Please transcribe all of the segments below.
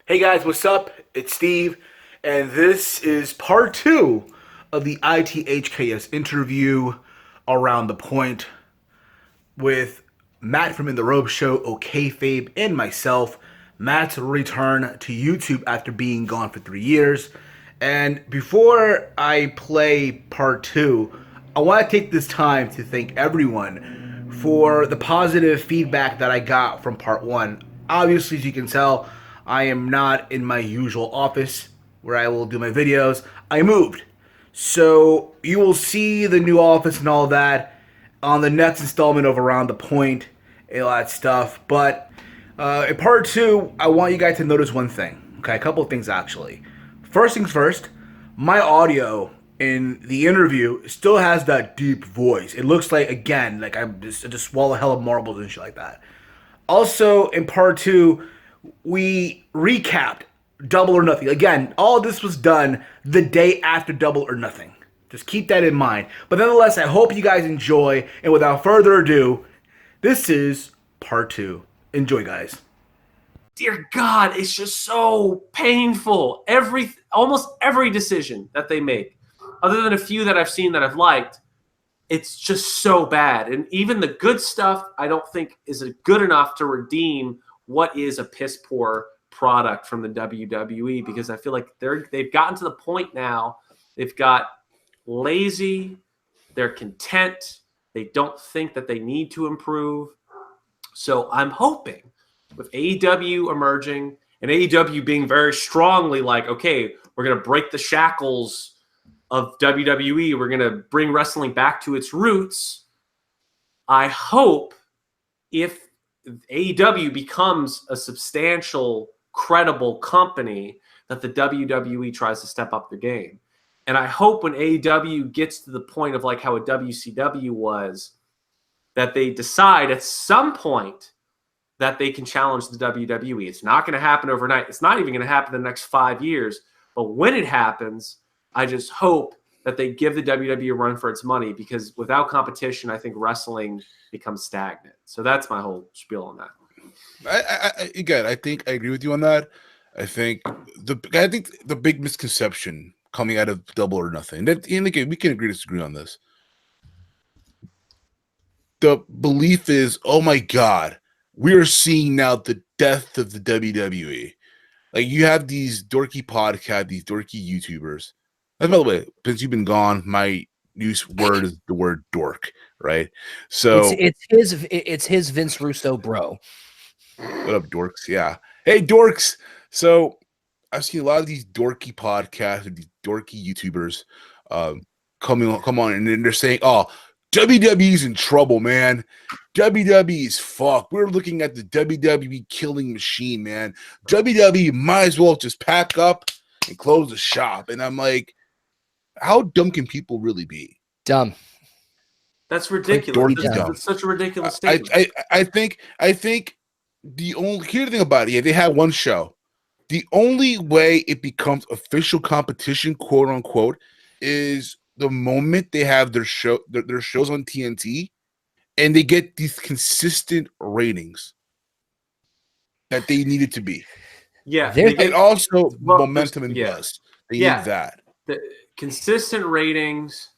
Hey guys, what's up? It's Steve, and this is part two of the ITHKS interview around the point with Matt from InTheRopesShow, OkayFabe, and myself. Matt's return to YouTube after being gone for 3 years. And before I play part two, I want to take this time to thank everyone for the positive feedback that I got from part one. Obviously, as you can tell, I am not in my usual office where I will do my videos. I moved. So you will see the new office and all that on the next installment of Around the Point and all that stuff. But in part two, I want you guys to notice one thing. Okay, a couple of things actually. First things first, my audio in the interview still has that deep voice. It looks like, again, like I just swallow a hell of marbles and shit like that. Also, in part two, we recapped Double or Nothing. Again, all this was done the day after Double or Nothing. Just keep that in mind. But nonetheless, I hope you guys enjoy. And without further ado, this is part two. Enjoy, guys. Dear God, it's just so painful. Almost every decision that they make, other than a few that I've seen that I've liked, it's just so bad. And even the good stuff, I don't think is good enough to redeem what is a piss poor product from the WWE, because I feel like they've gotten to the point now. They've got lazy. They're content. They don't think that they need to improve. So I'm hoping with AEW emerging and AEW being very strongly like, okay, we're going to break the shackles of WWE. We're going to bring wrestling back to its roots. I hope if AEW becomes a substantial, credible company, that the WWE tries to step up their game. And I hope when AEW gets to the point of like how a WCW was, that they decide at some point that they can challenge the WWE. It's not going to happen overnight. It's not even going to happen in the next 5 years. But when it happens, I just hope that they give the WWE a run for its money, because without competition, I think wrestling becomes stagnant. So that's my whole spiel on that. I think I agree with you on that. I think the big misconception coming out of Double or Nothing, and again, we can agree to disagree on this. The belief is, oh my God, we are seeing now the death of the WWE. Like, you have these dorky podcasts, these dorky YouTubers. And by the way, since you've been gone, my new word is the word dork, right? So it's his Vince Russo bro. What up, dorks? Yeah. Hey, dorks. So I've seen a lot of these dorky podcasts and these dorky YouTubers come on, and then they're saying, oh, WWE's in trouble, man. WWE's fucked. We're looking at the WWE killing machine, man. WWE might as well just pack up and close the shop. And I'm like, how dumb can people really be? Dumb. That's ridiculous. That's such a ridiculous statement. I think the thing about it, they had one show. The only way it becomes official competition, quote unquote, is the moment they have their shows on TNT and they get these consistent ratings that they needed to be. Yeah. And also momentum and buzz. They need that. The consistent ratings,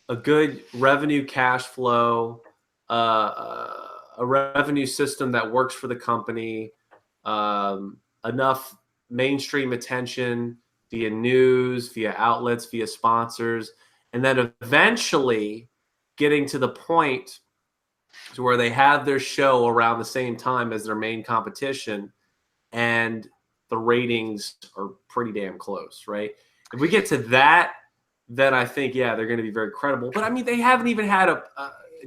a good revenue cash flow, a revenue system that works for the company, enough mainstream attention via news, via outlets, via sponsors, and then eventually getting to the point to where they have their show around the same time as their main competition, and the ratings are pretty damn close, right? If we get to that, then I think, they're going to be very credible. But, I mean, they haven't even had a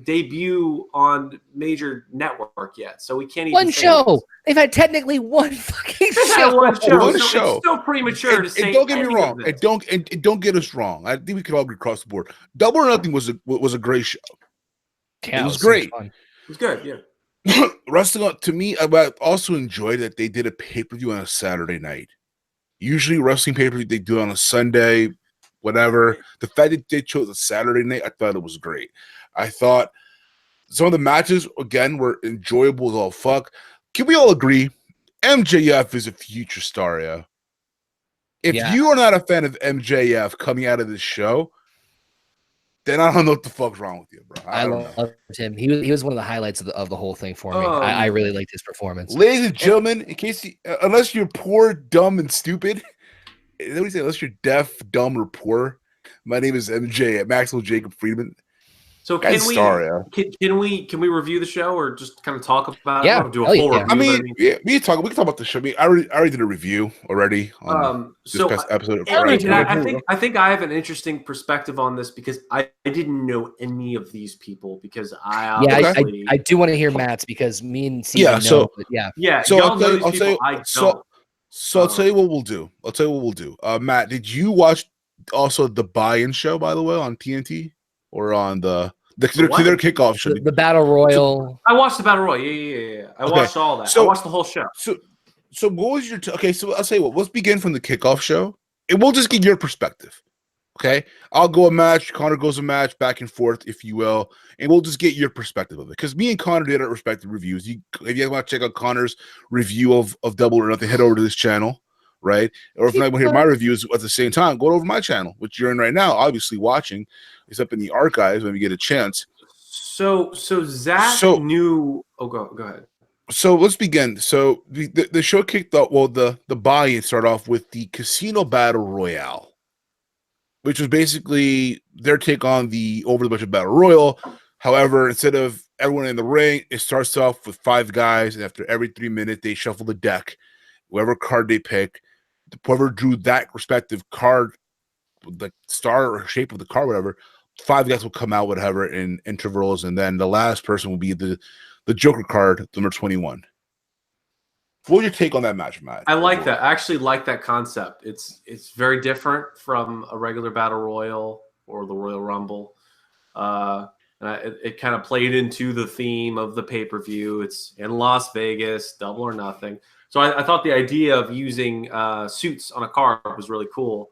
debut on major network yet, so we can't even one show. They've had technically one fucking show. One show. One so show. It's still premature to say. And don't get me wrong. And don't get us wrong. I think we could all agree across the board. Double or Nothing was a great show. Yeah, it was great. So it was good. Yeah. Wrestling, to me, I also enjoyed that they did a pay-per-view on a Saturday night. Usually, wrestling pay-per-view they do it on a Sunday, whatever. The fact that they chose a Saturday night, I thought it was great. I thought some of the matches, again, were enjoyable as all fuck. Can we all agree MJF is a future star, yeah. If you are not a fan of MJF coming out of this show, then I don't know what the fuck's wrong with you, bro. I don't know. loved him. He was one of the highlights of the whole thing for me. I really liked his performance. Ladies and gentlemen, in case unless you're poor, dumb, and stupid, what do you say? Unless you're deaf, dumb, or poor, my name is MJ Maxwell Jacob Friedman. So can we review the show or just kind of talk about it? Or do a full review? I mean, we can talk about the show. I mean, I already did a review already on this past episode. I think I have an interesting perspective on this because I didn't know any of these people because I do want to hear Matt's because me and Steve know. So I'll tell you what we'll do. Matt, did you watch also the buy-in show, by the way, on TNT? Or on their kickoff show, the Battle Royal. I watched the Battle Royal. Yeah. I watched all that. I watched the whole show. So what was your? So I'll say what. Let's begin from the kickoff show, and we'll just get your perspective. Okay, I'll go a match. Connor goes a match, back and forth, if you will, and we'll just get your perspective of it. Because me and Connor did our respective reviews. If you guys want to check out Connor's review of Double or Nothing, head over to this channel. Right, or if you want to hear my reviews at the same time, go over my channel, which you're in right now, obviously watching. It's up in the archives when we get a chance. So Zach knew. Oh, go ahead. So let's begin. So the show kicked off. Well, the buy-in started off with the Casino Battle Royale, which was basically their take on the Over the Budget Battle Royal. However, instead of everyone in the ring, it starts off with 5 guys, and after every 3 minutes, they shuffle the deck. Whoever card they pick, whoever drew that respective card, the star or shape of the card, whatever, 5 guys will come out, whatever, in intervals, and then the last person will be the Joker card, number 21. What was your take on that match, Matt? I like that. I actually like that concept. It's very different from a regular Battle Royal or the Royal Rumble. It kind of played into the theme of the pay-per-view. It's in Las Vegas, Double or Nothing. So I thought the idea of using suits on a card was really cool.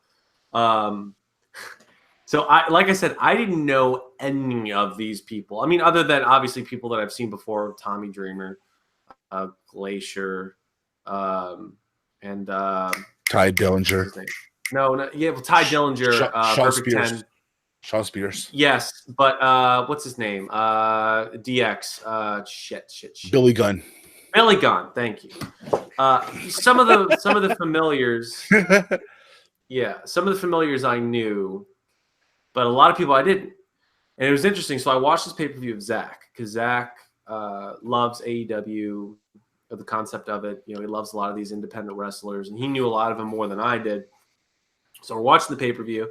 So like I said, I didn't know any of these people. I mean, other than obviously people that I've seen before, Tommy Dreamer, Glacier, and Tye Dillinger. Tye Dillinger, Perfect 10. Sean Spears. Yes, but what's his name? DX. Shit. Billy Gunn. Billy Gunn, thank you. Some of the familiars, some of the familiars I knew, but a lot of people I didn't. And it was interesting. So I watched this pay-per-view of Zach because Zach loves AEW, the concept of it. You know, he loves a lot of these independent wrestlers, and he knew a lot of them more than I did. So we're watching the pay-per-view.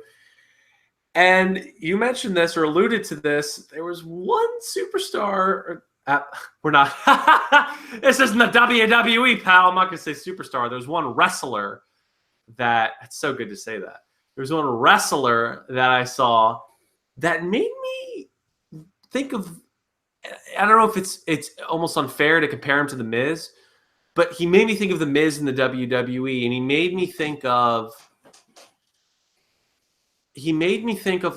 And you mentioned this or alluded to this. There was one superstar. We're not. This isn't the WWE, pal. I'm not going to say superstar. There's one wrestler that. It's so good to say that. There's one wrestler that I saw that made me think of. I don't know if it's almost unfair to compare him to The Miz, but he made me think of The Miz in the WWE, and he made me think of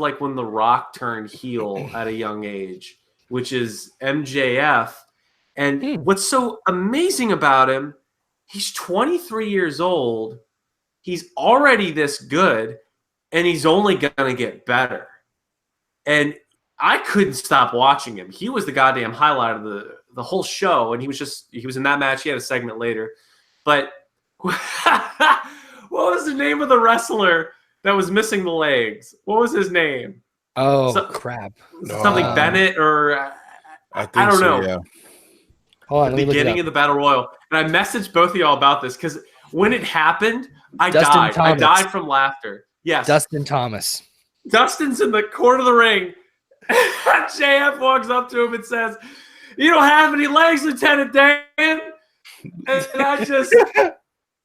like when The Rock turned heel at a young age, which is MJF. And what's so amazing about him, he's 23 years old. He's already this good, and he's only going to get better. And I couldn't stop watching him. He was the goddamn highlight of the whole show, and he was in that match. He had a segment later. But what was the name of the wrestler that was missing the legs? What was his name? Oh, crap. Something Bennett or I don't know. Yeah. Hold on, the beginning of the Battle Royal. And I messaged both of y'all about this because when it happened, I died. I died from laughter. Yes. Dustin Thomas. Dustin's in the corner of the ring. JF walks up to him and says, "You don't have any legs, Lieutenant Dan." And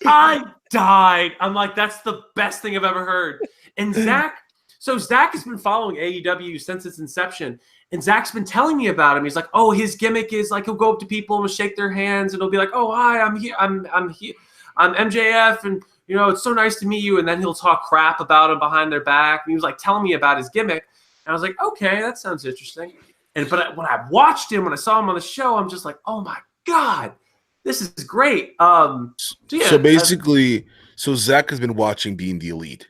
I died. I'm like, that's the best thing I've ever heard. And Zach has been following AEW since its inception. And Zach's been telling me about him. He's like, oh, his gimmick is like he'll go up to people and shake their hands, and he'll be like, "Oh, hi, I'm here. I'm here. I'm MJF, and you know, it's so nice to meet you." And then he'll talk crap about him behind their back. And he was like telling me about his gimmick. And I was like, okay, that sounds interesting. But when I watched him, when I saw him on the show, I'm just like, oh my God, this is great. So basically, Zach has been watching Being the Elite.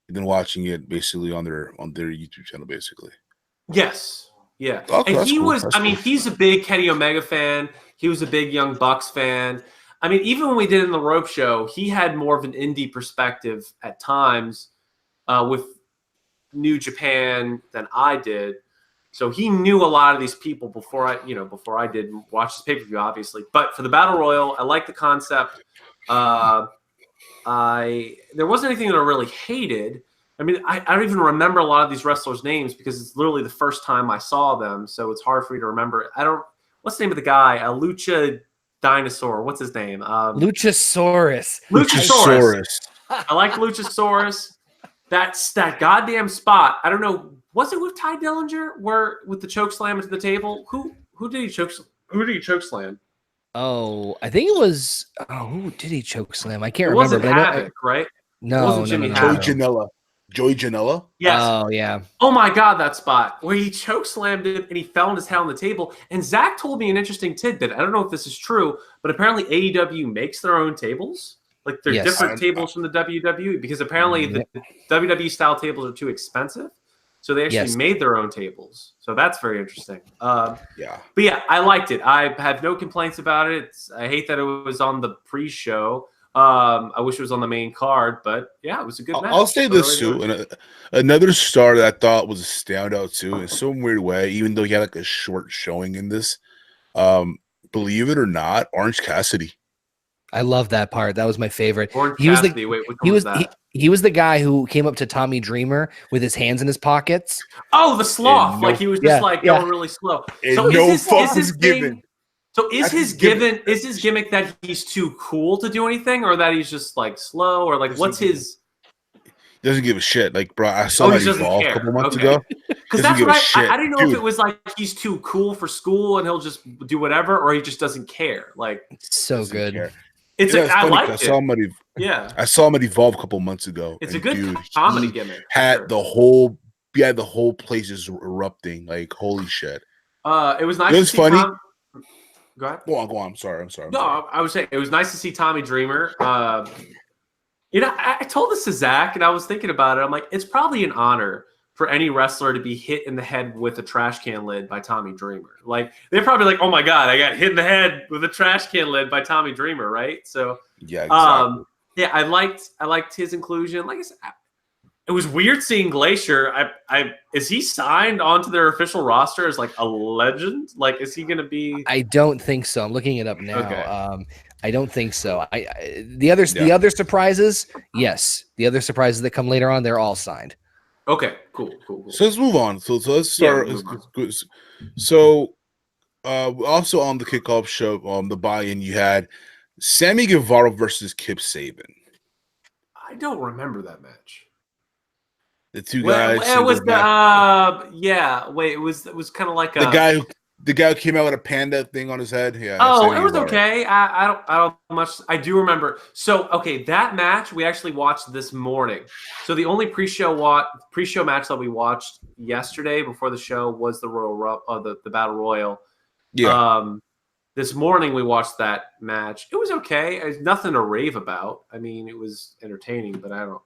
He's been watching it basically on their YouTube channel, basically. Yes. Yeah. Okay, And he cool. was, he's a big Kenny Omega fan. He was a big Young Bucks fan. I mean, even when we did in the Rope Show, he had more of an indie perspective at times with New Japan than I did. So he knew a lot of these people before I did watch this pay-per-view, obviously. But for the Battle Royal, I like the concept. There wasn't anything that I really hated. I mean, I don't even remember a lot of these wrestlers' names because it's literally the first time I saw them. So it's hard for me to remember. What's the name of the guy? Lucha Dinosaur. What's his name? Luchasaurus. I like Luchasaurus. That's that goddamn spot. I don't know. Was it with Tye Dillinger with the choke slam into the table? Who did he choke slam? Oh, I think it was. Oh, who did he choke slam? I can't It remember. Wasn't Havoc, right? No, it wasn't Jimmy no. Joey Janela. Yes. Oh yeah. Oh my God, that spot where he choke slammed him and he fell on his head on the table. And Zach told me an interesting tidbit. I don't know if this is true, but apparently AEW makes their own tables. Like they're different tables from the WWE because apparently the WWE style tables are too expensive. So they actually made their own tables. So that's very interesting. But yeah, I liked it. I have no complaints about it. I hate that it was on the pre-show. I wish it was on the main card, but yeah, it was a good match. I'll say this too. And another star that I thought was a standout too, in some weird way, even though he had like a short showing in this. Believe it or not, Orange Cassidy. I love that part. That was my favorite. He was the guy who came up to Tommy Dreamer with his hands in his pockets. Oh, the sloth! He was just going really slow. So is his given? So is his gimmick that he's too cool to do anything, or that he's just like slow, or like what's his? He doesn't give a shit. Like, bro, I saw that Evolve a couple months ago. Because that's what I didn't know if it was like he's too cool for school and he'll just do whatever, or he just doesn't care. Like, it's so good. Care. I liked it. I saw him at Evolve a couple months ago. It's a good comedy gimmick. Had the whole place just erupting. Like, holy shit. It was nice. It was funny. Go ahead. Go on. I'm sorry. I was saying it was nice to see Tommy Dreamer. I told this to Zach, and I was thinking about it. I'm like, it's probably an honor for any wrestler to be hit in the head with a trash can lid by Tommy Dreamer. Like, they're probably like, oh my God, I got hit in the head with a trash can lid by Tommy Dreamer, right? So, yeah, exactly. I liked his inclusion. Like I said, it was weird seeing Glacier. Is he signed onto their official roster as like a legend? Like, is he going to be? I don't think so. I'm looking it up now. Okay. I don't think so. The other surprises, yes, the other surprises that come later on, they're all signed. Okay, cool. So let's move on. So let's start. So, also on the kickoff show, the buy-in, you had Sammy Guevara versus Kip Sabian. I don't remember that match. The two guys. It was it was kind of like the guy who came out with a panda thing on his head. Yeah. Oh, it was okay. I do remember. So, okay, that match we actually watched this morning. So the only pre-show match that we watched yesterday before the show was the Battle Royal. Yeah. This morning we watched that match. It was okay. There's nothing to rave about. I mean, it was entertaining, but I don't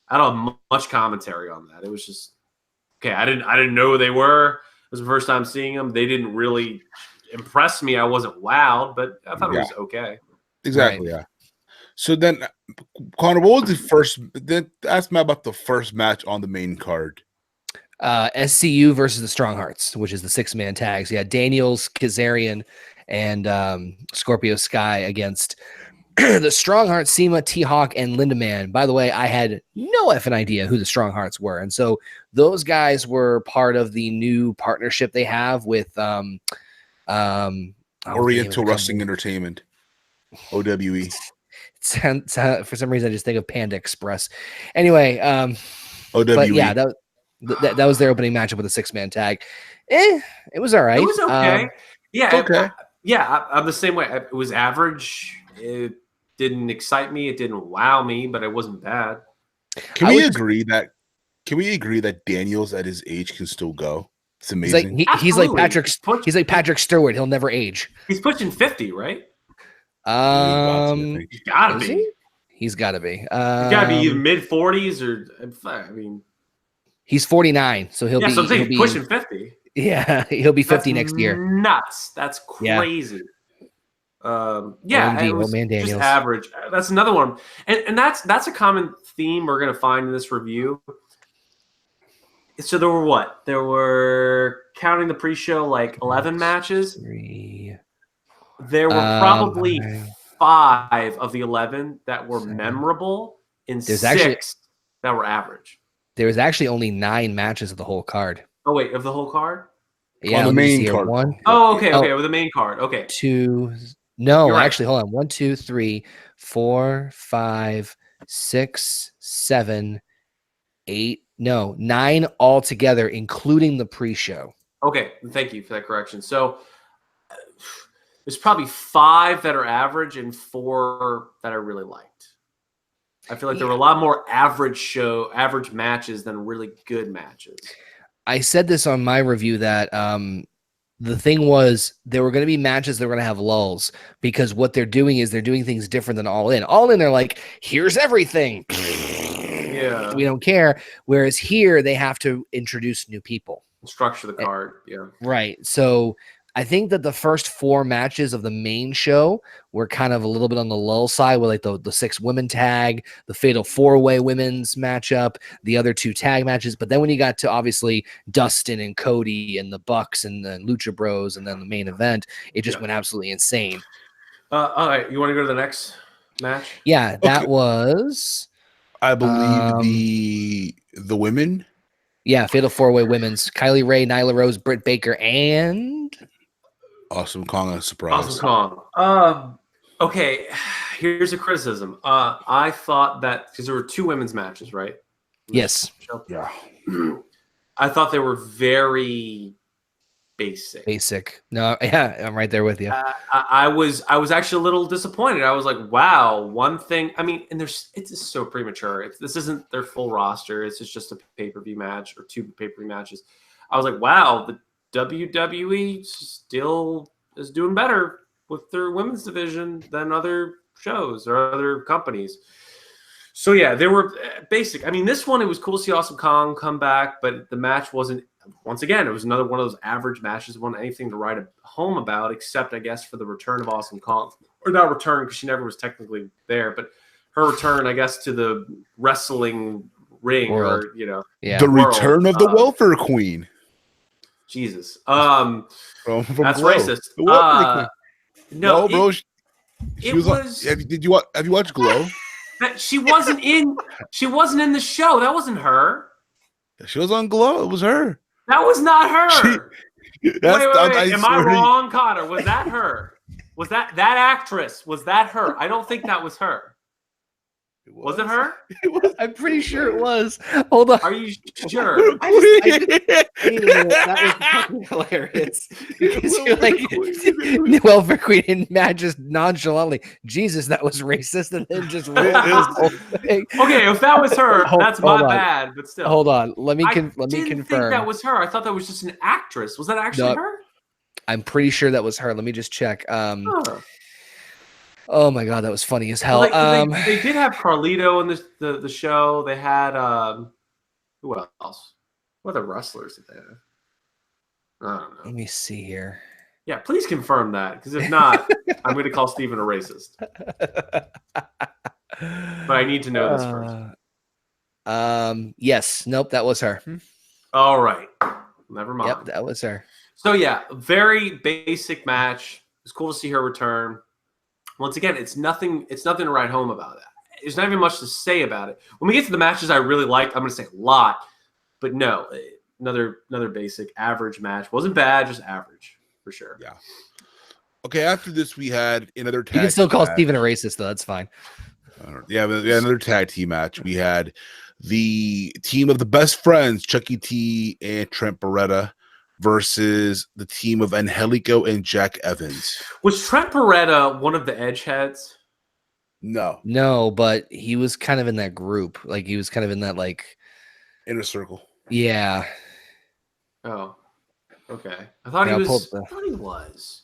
have much commentary on that. It was just okay. I didn't know who they were. It was the first time seeing them. They didn't really impress me. I wasn't wowed, but I thought it was okay. Exactly, right. Yeah. So then, Connor, what was the first? Then ask me about the first match on the main card. SCU versus the Strong Hearts, which is the 6-man tags. Yeah, Daniels, Kazarian, and Scorpio Sky against the Strong Hearts, Seema, T-Hawk, and Linda Man. By the way, I had no effing idea who the Strong Hearts were. And so those guys were part of the new partnership they have with Oriental Wrestling Entertainment, OWE. For some reason, I just think of Panda Express. Anyway, OWE. But yeah, that was their opening matchup with a 6-man tag. It was all right. It was okay. Okay. I'm the same way. It was average. It didn't excite me. It didn't wow me, but it wasn't bad. Can we agree that Daniels at his age can still go? It's amazing. He's like Patrick Stewart. He'll never age. He's pushing 50, right? Think. He's gotta is be. he? He's got to be. He's gotta be either mid-40s or I mean, he's 49, so he'll yeah. be. So I'm saying he'll be pushing 50. Yeah, he'll be 50 That's next year. Nuts. That's Yeah. crazy. Yeah, OMD, it was Old Man just Daniels. average. That's another one, and that's a common theme we're gonna find in this review. So there were what? There were, counting the pre-show, like 11 matches. 3. There were probably 5 of the 11 that were memorable, and There's 6 actually- that were average. There was actually only 9 matches of the whole card. Oh wait, of the whole card? Yeah, On the let me main see here. card. 1, Oh, okay, Oh. with the main card. Okay. 2. No, You're right. actually, hold on. 1, 2, 3, 4, 5, 6, 7, 8. No, 9 altogether, including the pre-show. Okay, thank you for that correction. So there's probably 5 that are average and 4 that I really liked. I feel like there were a lot more average matches than really good matches. I said this on my review that the thing was there were going to be matches that were going to have lulls because what they're doing is they're doing things different than All In. All In, they're like, here's everything. Yeah. We don't care. Whereas here, they have to introduce new people. Structure the card. Yeah. Right. So I think that the first 4 matches of the main show were kind of a little bit on the lull side with like the 6 women tag, the fatal 4-way women's matchup, the other 2 tag matches. But then when you got to obviously Dustin and Cody and the Bucks and the Lucha Bros and then the main event, it just went absolutely insane. All right. You want to go to the next match? Yeah, that Okay. was, I believe the women. yeah, fatal 4-way women's. Kylie Ray, Nyla Rose, Britt Baker, and Awesome Kong, a surprise. Awesome Kong. Okay, here's a criticism. I thought that because there were 2 women's matches, right? yes, Yeah. I thought they were very basic. No, yeah, I'm right there with you. I was actually a little disappointed. I was like, wow, one thing. I mean, and it's just so premature. This isn't their full roster. It's just a pay-per-view match or 2 pay-per-view matches. I was like, wow, the WWE still is doing better with their women's division than other shows or other companies. So yeah, they were basic. I mean, this one, it was cool to see Awesome Kong come back, but the match wasn't. Once again, it was another one of those average matches. Wasn't anything to write home about, except I guess for the return of Awesome Kong, or not return because she never was technically there, but her return, I guess, to the wrestling ring, World. or Yeah, The World. return of the welfare queen. Jesus. From That's Glow. racist. The welfare queen. No, bro. She it was was. have you watched Glow? She wasn't in. She wasn't in the show. That wasn't her. She was on Glow. It was her. That was not her. Wait. Am I swear to you. wrong, Connor? Was that her? Was that actress? Was that her? I don't think that was her. Was it her? I'm pretty sure it was. Hold on. Are you sure? That was fucking hilarious. Because you're like, welfare queen and Matt just nonchalantly, Jesus, that was racist, and then just rolled his whole thing. Okay, if that was her, that's my hold on. bad. But still, Hold on. Let me I confirm. didn't think that was her. I thought that was just an actress. Was that actually No. her? I'm pretty sure that was her. Let me just check. Huh. Oh my god, that was funny as hell. Well, they did have Carlito in the show. They had who else? What other wrestlers did they have? I don't know. Let me see here. Yeah, please confirm that, because if not, I'm going to call Steven a racist. But I need to know this first. Yes. Nope, that was her. All right. Never mind. Yep, that was her. So yeah, very basic match. It's cool to see her return. Once again, it's nothing to write home about that. There's not even much to say about it. When we get to the matches I really liked, I'm going to say a lot. But no, another basic average match. Wasn't bad, just average for sure. Yeah. Okay, after this we had another tag. You can still call match. Steven a racist, though. That's fine. Yeah, but we had another tag team match. We had the team of the best friends, Chucky T and Trent Beretta, versus the team of Angelico and Jack Evans. Was Trent Beretta one of the edge heads? No, but he was kind of in that group. Like, he was kind of in that, like, inner circle. yeah. Oh, okay. I thought Yeah, he I was. pulled I thought he was.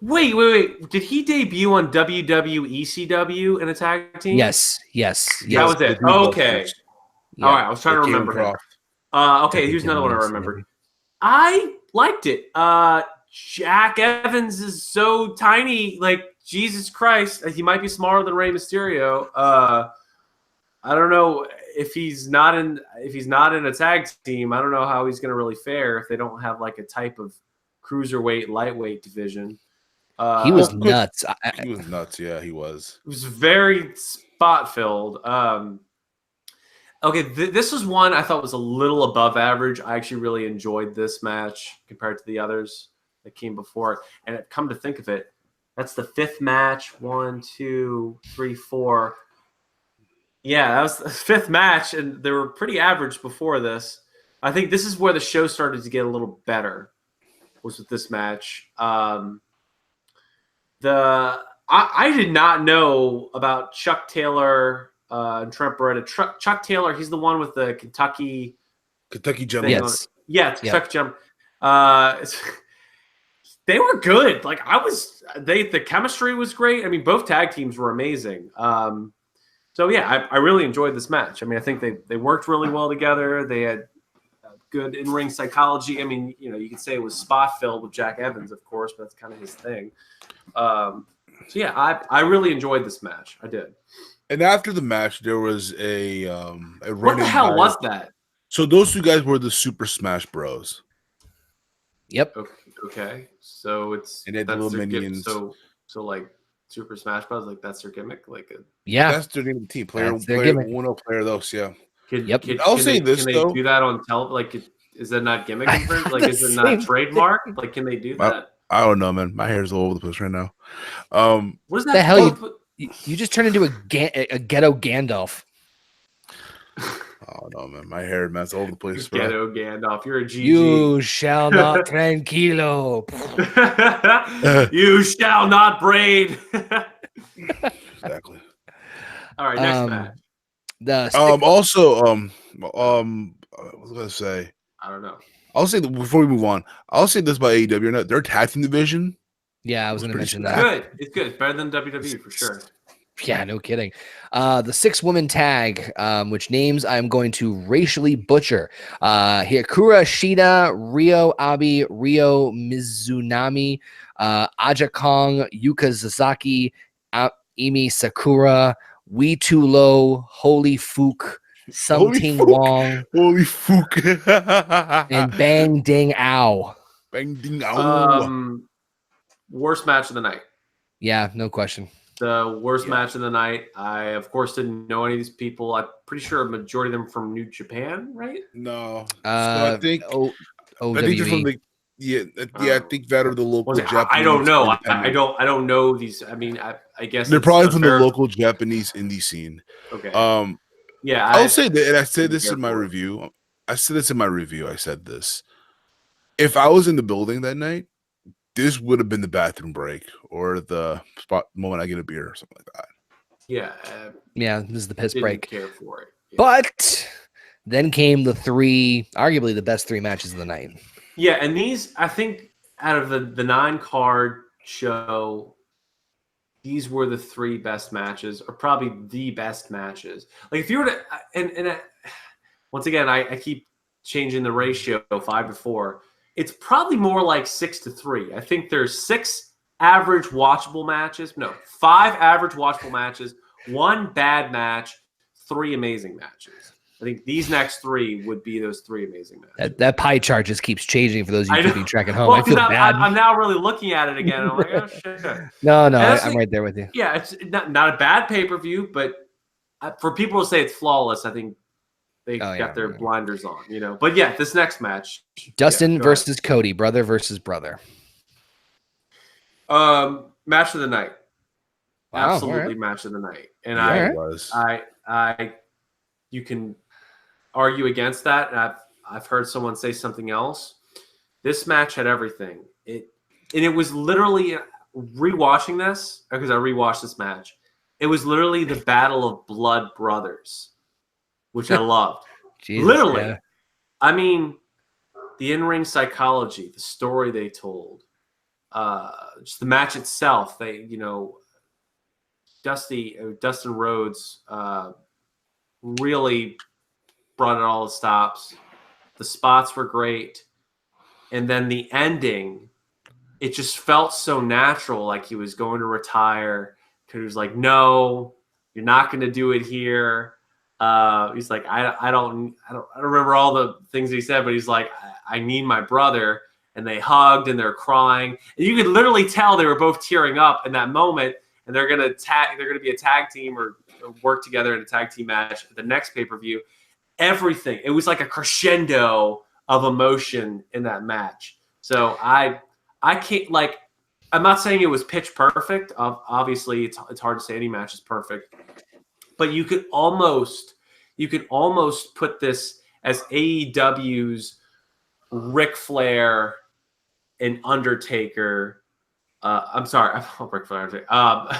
Wait. Did he debut on WWE ECW in a tag team? Yes. That was it. Okay. Yeah. All right. I was trying to Cameron remember him. Croft. Okay, here's another one I remembered. I liked it. Jack Evans is so tiny. Like, Jesus Christ. He might be smaller than Rey Mysterio. I don't know if he's not in a tag team. I don't know how he's going to really fare if they don't have like a type of cruiserweight, lightweight division. He was nuts. He was nuts. Yeah, he was. It was very spot filled. Okay, this was one I thought was a little above average. I actually really enjoyed this match compared to the others that came before it. And come to think of it, that's the 5th match. 1, 2, 3, 4. Yeah, that was the 5th match, and they were pretty average before this. I think this is where the show started to get a little better, was with this match. I did not know about Chuck Taylor and Trent Beretta. Chuck Taylor, he's the one with the Kentucky jump. Yes. Yeah, it's Kentucky jump. They were good. Like the chemistry was great. I mean, both tag teams were amazing. So yeah, I really enjoyed this match. I mean, I think they worked really well together. They had good in-ring psychology. I mean, you could say it was spot filled with Jack Evans, of course, but that's kind of his thing. So yeah, I really enjoyed this match. I did. And after the match, there was a what the hell was that? So those two guys were the Super Smash Bros. Yep. Okay. So it's and they had the little minions. So like Super Smash Bros. Like that's their gimmick. That's their name of the team. Player uno, player dos. Yeah. I'll say this though. Can they do that on television? Like, is that not gimmick? Like, is it not trademark? Like, can they do that? I don't know, man. My hair's all over the place right now. What is that? The hell? You just turned into a ghetto Gandalf. Oh no, man! My hair, man, it's all over the place. Ghetto Gandalf. You're a GG. You shall not tranquilo. You shall not braid. Exactly. All right, next match. What was I gonna say? I don't know. I'll say before we move on, I'll say this about AEW. Their tag team division. Yeah, I was going to mention that. It's good. It's better than WWE for sure. Yeah, no kidding. The 6-woman tag, which names I'm going to racially butcher. Hikura Shida, Ryo Abi, Ryo Mizunami, Aja Kong, Yuka Sasaki, Imi Sakura, Wee Too Low, Holy Fook, Something Wong, Holy Fook, and Bang Ding Ow. Bang Ding Ow. Worst match of the night. Yeah, no question. The worst match of the night. I, of course, didn't know any of these people. I'm pretty sure a majority of them from New Japan, right? No. So I think OWE. they're from the I think that are the local Japanese. I don't know. I don't know these. I mean, I guess they're probably from the local Japanese indie scene. Okay. Yeah, I'll say that, and I said this in my review. I said this. If I was in the building that night, this would have been the bathroom break or the spot moment I get a beer or something like that. Yeah. Yeah, this is the piss break. Care for it. Yeah. But then came arguably the best 3 matches of the night. Yeah, and these, I think, out of the 9-card show, these were the 3 best matches, or probably the best matches. Like, if you were to, once again, I keep changing the ratio 5-4. It's probably more like 6-3. I think there's 6 average watchable matches. No, 5 average watchable matches, 1 bad match, 3 amazing matches. I think these next 3 would be those 3 amazing matches. That pie chart just keeps changing for those of you keeping track at home. Well, I feel bad. I'm now really looking at it again. And I'm like, oh, shit. No, I'm right there with you. Yeah, it's not a bad pay-per-view, but for people to say it's flawless, I think they got their blinders on, But yeah, this next match. Dustin versus Cody, brother versus brother. Match of the night. Wow, absolutely match of the night. And you can argue against that. And I've heard someone say something else. This match had everything. It was literally rewatching this, because I rewatched this match. It was literally the Battle of Blood Brothers, which I loved. Jesus, literally. Yeah. I mean, the in-ring psychology, the story they told, just the match itself. They, Dustin Rhodes really brought it all to stops. The spots were great. And then the ending, it just felt so natural, like he was going to retire. Because he was like, no, you're not going to do it here. He's like, I don't remember all the things he said, but he's like, I need my brother. And they hugged and they're crying. And you could literally tell they were both tearing up in that moment. And they're going to be a tag team or work together in a tag team match at the next pay-per-view. Everything. It was like a crescendo of emotion in that match. So I can't, like, I'm not saying it was pitch perfect. Obviously, it's hard to say any match is perfect. But you could almost put this as AEW's Ric Flair and Undertaker. I'm sorry, Ric Flair.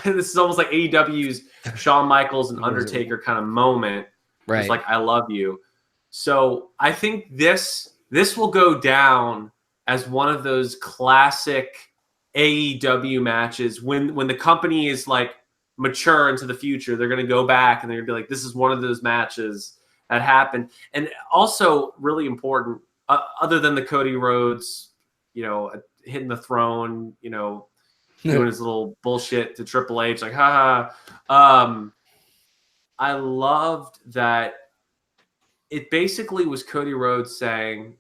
This is almost like AEW's Shawn Michaels and Undertaker kind of moment. Right. It's like, I love you. So I think this will go down as one of those classic AEW matches when the company is like mature into the future. They're going to go back and they're going to be like, this is one of those matches that happened. And also really important, other than the Cody Rhodes, hitting the throne, doing his little bullshit to Triple H, like, haha. I loved that it basically was Cody Rhodes saying,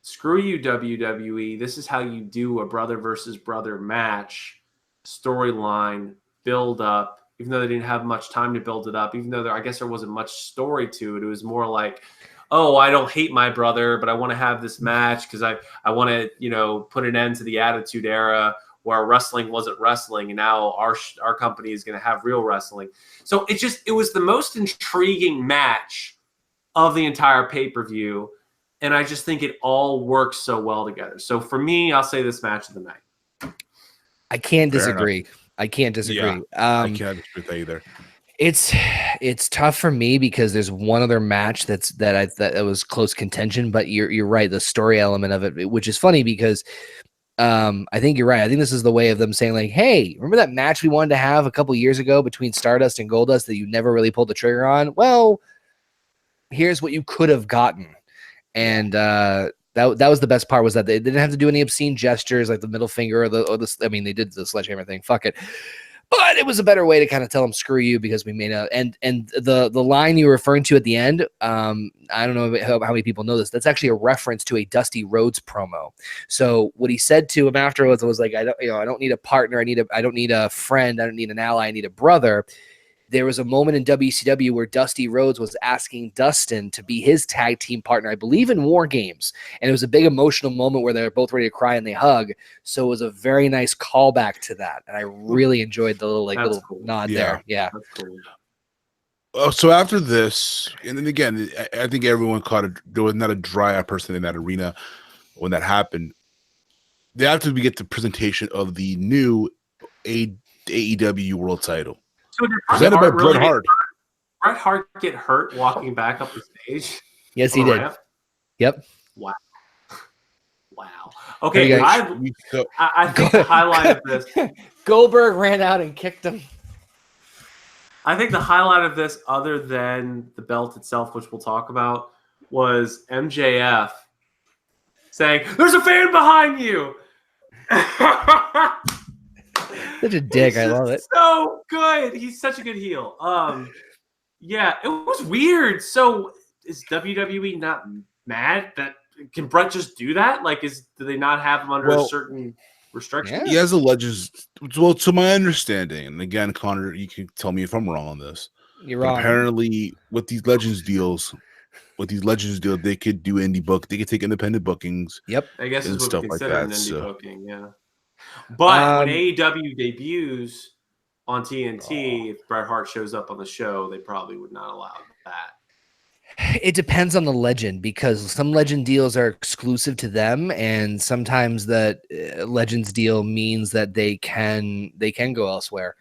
screw you, WWE. This is how you do a brother versus brother match, storyline, build up, even though they didn't have much time to build it up, even though I guess there wasn't much story to it. It was more like, oh, I don't hate my brother, but I want to have this match because I want to, put an end to the Attitude Era where wrestling wasn't wrestling, and now our company is going to have real wrestling. So it was the most intriguing match of the entire pay-per-view, and I just think it all works so well together. So for me, I'll say this match of the night. I can't disagree. I can't disagree. Yeah, I can't disagree with that either. It's tough for me because there's one other match that was close contention, but you're right, the story element of it, which is funny because I think you're right. I think this is the way of them saying, like, hey, remember that match we wanted to have a couple years ago between Stardust and Goldust that you never really pulled the trigger on? Well, here's what you could have gotten. And that was the best part, was that they didn't have to do any obscene gestures like the middle finger or the I mean, they did the sledgehammer thing. Fuck it. But it was a better way to kind of tell them, screw you, because we made a and the line you were referring to at the end, I don't know how many people know this. That's actually a reference to a Dusty Rhodes promo. So what he said to him afterwards was like, I don't need a partner, I don't need a friend, I don't need an ally, I need a brother. There was a moment in WCW where Dusty Rhodes was asking Dustin to be his tag team partner, I believe in War Games. And it was a big emotional moment where they're both ready to cry and they hug. So it was a very nice callback to that. And I really enjoyed the little cool. nod there. Yeah. That's cool. So after this, and then again, I think everyone there was not a dry eye person in that arena when that happened. After we get the presentation of the new AEW World Title. So did Presented by Bret Hart. Bret Hart get hurt walking back up the stage? Yes, he did. Ramp? Yep. Wow. Okay, I think the highlight of this. Goldberg ran out and kicked him. I think the highlight of this, other than the belt itself, which we'll talk about, was MJF saying, "There's a fan behind you." Such a dick. I love it. So good. He's such a good heel. Yeah, it was weird. So is WWE not mad that can Bret just do that? Like, do they not have him under a certain restriction? He has a Legends. Well, to my understanding, and again, Connor, you can tell me if I'm wrong on this. You're wrong. Apparently, with these Legends deals, they could do indie book. They could take independent bookings. Yep. I guess and it's what stuff we like consider that. an indie So. booking, yeah. But when AEW debuts on TNT, if Bret Hart shows up on the show, they probably would not allow that. It depends on the legend, because some legend deals are exclusive to them, and sometimes that Legends deal means that they can go elsewhere.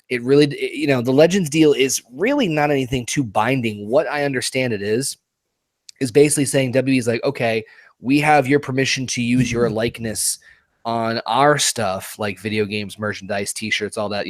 It really, the Legends deal is really not anything too binding. What I understand it is basically saying WWE is like, okay, we have your permission to use your likeness on our stuff, like video games, merchandise, T-shirts, all that,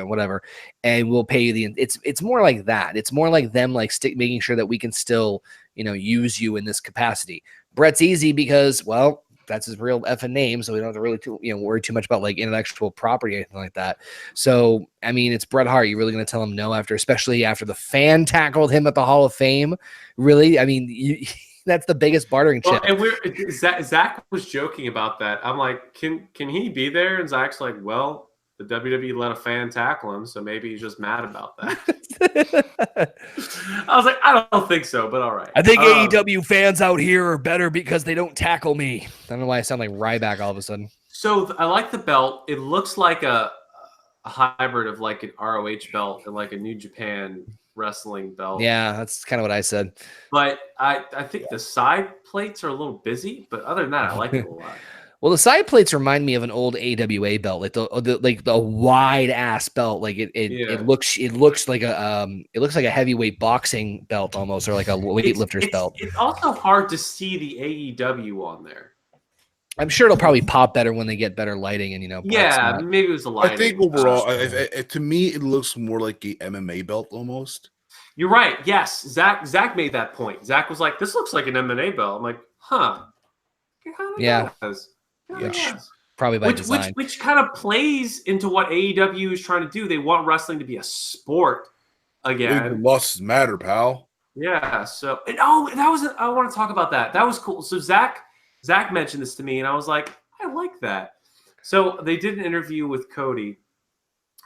whatever, and we'll pay you the. It's more like that. It's more like them like making sure that we can still use you in this capacity. Bret's easy because, well, that's his real effing name, so we don't have to really worry too much about like intellectual property or anything like that. So I mean, it's Bret Hart. You're really going to tell him no especially after the fan tackled him at the Hall of Fame? Really? I mean, that's the biggest bartering chip. And Zach was joking about that. I'm like, can he be there? And Zach's like, well, the WWE let a fan tackle him, so maybe he's just mad about that. I was like, I don't think so, but all right. I think AEW fans out here are better because they don't tackle me. I don't know why I sound like Ryback all of a sudden. So I like the belt. It looks like a hybrid of like an ROH belt and like a New Japan wrestling belt. Yeah, that's kind of what I said. But I think the side plates are a little busy, but other than that, I like it a lot. Well, the side plates remind me of an old AWA belt, like the wide ass belt. Like it looks like a heavyweight boxing belt almost, or like a weightlifter's belt. It's also hard to see the AEW on there. I'm sure it'll probably pop better when they get better lighting and Yeah, maybe it was the lighting. I think overall, to me, it looks more like a MMA belt almost. You're right. Yes, Zach made that point. Zach was like, "This looks like an MMA belt." I'm like, "Huh." Yeah. Yeah. Probably by design. Which kind of plays into what AEW is trying to do. They want wrestling to be a sport again. Losses matter, pal. Yeah. So, I want to talk about that. That was cool. So Zach mentioned this to me, and I was like, I like that. So they did an interview with Cody,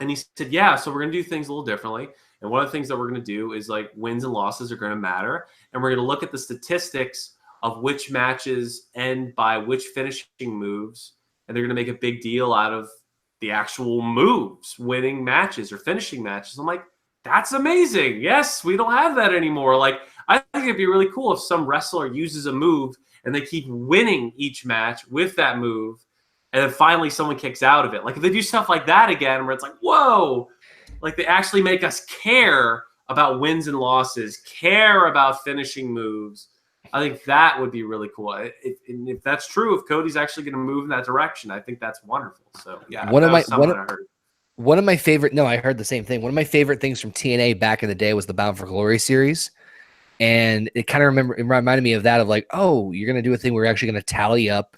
and he said, yeah, so we're going to do things a little differently. And one of the things that we're going to do is like wins and losses are going to matter. And we're going to look at the statistics of which matches end by which finishing moves. And they're going to make a big deal out of the actual moves, winning matches or finishing matches. I'm like, that's amazing. Yes, we don't have that anymore. Like, I think it'd be really cool if some wrestler uses a move and they keep winning each match with that move. And then finally someone kicks out of it. Like if they do stuff like that again, where it's like, whoa, like they actually make us care about wins and losses, care about finishing moves. I think that would be really cool. If that's true, if Cody's actually going to move in that direction, I think that's wonderful. So yeah, one of my favorite. No, I heard the same thing. One of my favorite things from TNA back in the day was the Bound for Glory series, and it kind of reminded me of that. Of like, oh, you're going to do a thing where we're actually going to tally up,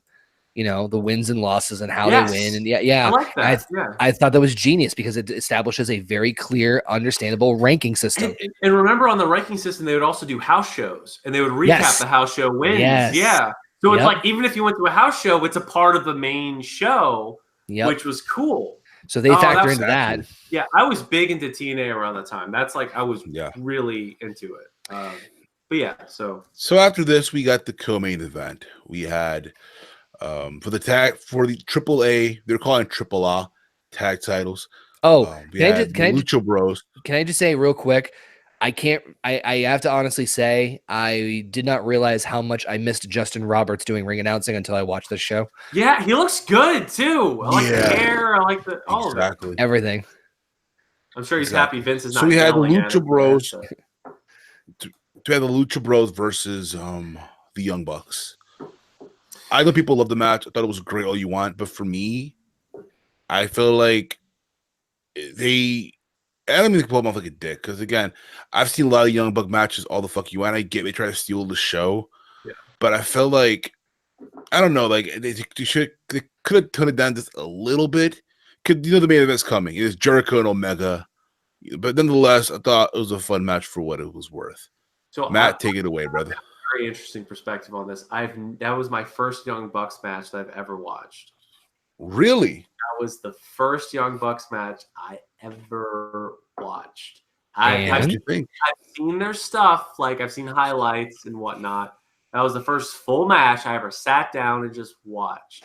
the wins and losses and how they win. And yeah, I like that. I thought that was genius because it establishes a very clear, understandable ranking system. And remember, on the ranking system, they would also do house shows, and they would recap the house show wins. Yes. Yeah. So it's like, even if you went to a house show, it's a part of the main show, which was cool. So they factor into that. Yeah, I was big into TNA around that time. That's like, I was really into it. But yeah, so after this, we got the co-main event. We had for the AAA, they're calling AAA tag titles. Oh, Lucha Bros. Can I just say real quick? I have to honestly say I did not realize how much I missed Justin Roberts doing ring announcing until I watched this show. Yeah, he looks good too. I like the hair. I like all of it. Everything. I'm sure he's happy Vince is not. So we had the Lucha Bros. We had the Lucha Bros versus the Young Bucks. I know people love the match. I thought it was great all you want, but for me, I feel like I don't mean to pull them off like a dick, because again, I've seen a lot of Young Buck matches all the fuck you want. I get they try to steal the show, but I feel like, I don't know, like they could have toned it down just a little bit. The main event's coming. It is Jericho and Omega, but nonetheless, I thought it was a fun match for what it was worth. So Matt, take it away, brother. Very interesting perspective on this. That was my first Young Bucks match that I've ever watched. Really? That was the first Young Bucks match I ever watched. I've seen their stuff, like I've seen highlights and whatnot. That was the first full match I ever sat down and just watched.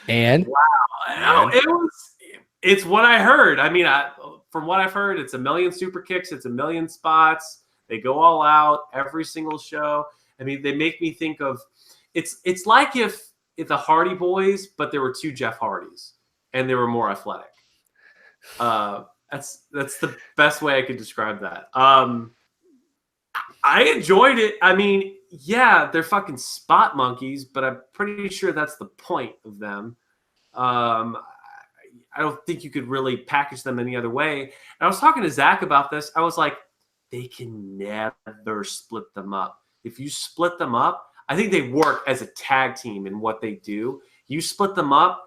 And wow, it's what I heard. I mean, from what I've heard, it's a million super kicks, it's a million spots. They go all out every single show. I mean, they make me think of it's like if the Hardy Boys, but there were two Jeff Hardys and they were more athletic. That's the best way I could describe that. I enjoyed it. I mean, yeah, they're fucking spot monkeys, but I'm pretty sure that's the point of them. I don't think you could really package them any other way. And I was talking to Zach about this. I was like, they can never split them up. If you split them up, I think they work as a tag team in what they do. You split them up,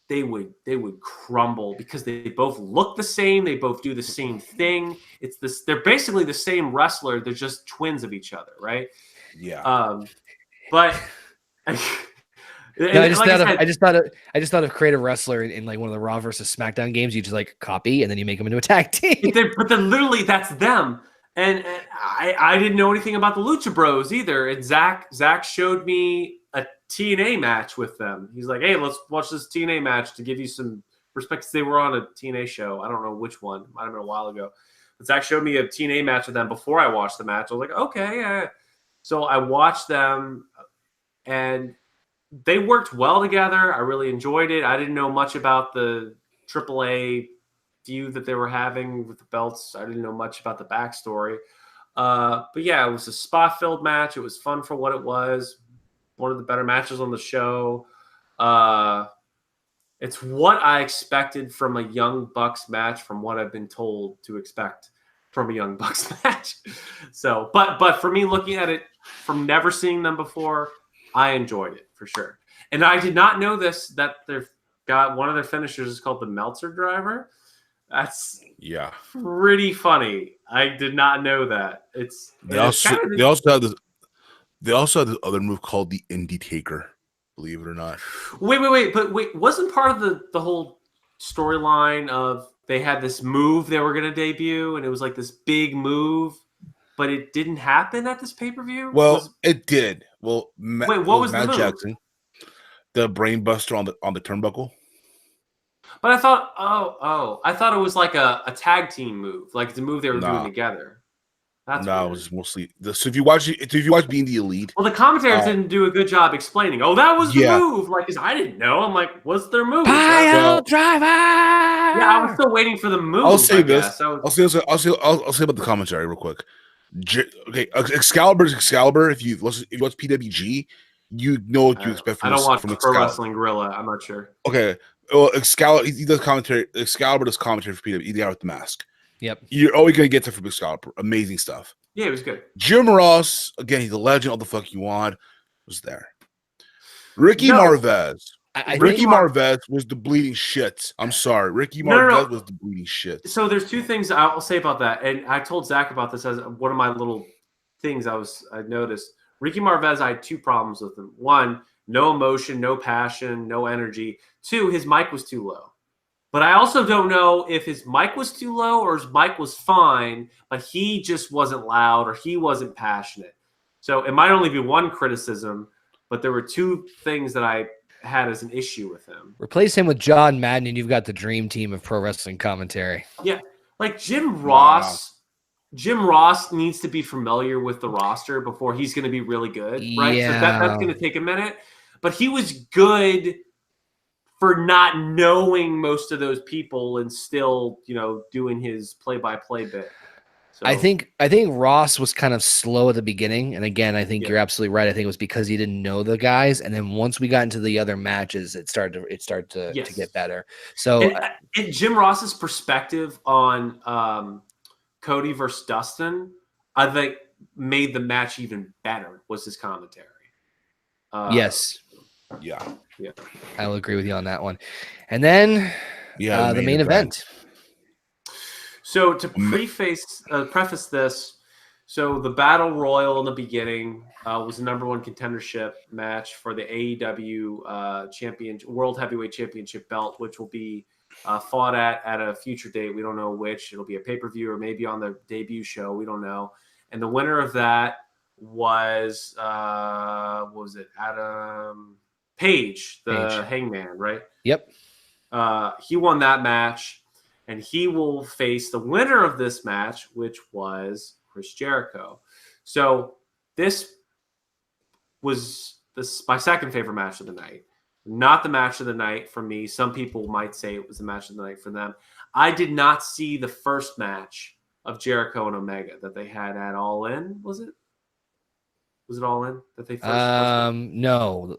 they would crumble because they both look the same. They both do the same thing. It's this. They're basically the same wrestler. They're just twins of each other, right? Yeah. But No, I just thought of creative wrestler in like one of the Raw versus SmackDown games. You just like copy and then you make them into a tag team. But then literally that's them. And I didn't know anything about the Lucha Bros either. And Zach showed me a TNA match with them. He's like, hey, let's watch this TNA match to give you some respect. They were on a TNA show. I don't know which one. Might have been a while ago. But Zach showed me a TNA match with them before I watched the match. I was like, okay, yeah. So I watched them, and they worked well together. I really enjoyed it. I didn't know much about the AAA feud that they were having with the belts. I didn't know much about the backstory. But yeah, it was a spot-filled match. It was fun for what it was. One of the better matches on the show. It's what I expected from a Young Bucks match, from what I've been told to expect from a Young Bucks match. So, but for me, looking at it from never seeing them before, I enjoyed it for sure. And I did not know that they've got one of their finishers is called the Meltzer Driver. That's pretty funny. I did not know that. They also have this other move called the Indie Taker. Believe it or not. Wait! Wasn't part of the whole storyline of they had this move they were going to debut, and it was like this big move, but it didn't happen at this pay-per-view? Well, it did. Well, what was Matt the move? Jackson, the brainbuster on the turnbuckle. But I thought, I thought it was like a tag team move, like the move they were doing together. That's it was mostly so. If you watch Being the Elite, well, the commentators didn't do a good job explaining. Oh, that was the move. Like, 'cause I didn't know. I'm like, what's their move? Pile driver. Yeah, I was still waiting for the move. I'll say this. I'll say about the commentary real quick. Okay, Excalibur is Excalibur. If you watch PWG, you know what you expect from. I don't watch from Pro Wrestling Gorilla. I'm not sure. Okay, well, Excalibur he does commentary. Excalibur does commentary for PWG. With the mask. Yep. You're always gonna get that from Excalibur. Amazing stuff. Yeah, it was good. Jim Ross, again, he's a legend. All the fuck you want, was there. Ricky Marvez. Ricky Marvez was the bleeding shit. I'm sorry. Ricky Marvez was the bleeding shit. So there's two things I'll say about that. And I told Zach about this as one of my little things I noticed. Ricky Marvez, I had two problems with him. One, no emotion, no passion, no energy. Two, his mic was too low. But I also don't know if his mic was too low or his mic was fine, but he just wasn't loud or he wasn't passionate. So it might only be one criticism, but there were two things that I had as an issue with him. Replace him with John Madden, and you've got the dream team of pro wrestling commentary. Yeah, like Jim Ross. Wow. Jim Ross needs to be familiar with the roster before he's going to be really good, right? Yeah. So that's going to take a minute. But he was good for not knowing most of those people and still, doing his play-by-play bit. So, I think Ross was kind of slow at the beginning, and again, I think you're absolutely right. I think it was because he didn't know the guys, and then once we got into the other matches, it started to get better. So, and Jim Ross's perspective on Cody versus Dustin, I think, made the match even better. Was his commentary? Yes. Yeah, I'll agree with you on that one. And then, the main event. So to preface this, so the Battle Royal in the beginning was the number one contendership match for the AEW World Heavyweight Championship belt, which will be fought at a future date. We don't know which. It'll be a pay-per-view or maybe on the debut show. We don't know. And the winner of that was what was it? Adam Paige, the Hangman, right? Yep. He won that match. And he will face the winner of this match, which was Chris Jericho. So this was my second favorite match of the night. Not the match of the night for me. Some people might say it was the match of the night for them. I did not see the first match of Jericho and Omega that they had at All In. Was Was it All In that they first? wrestled? No.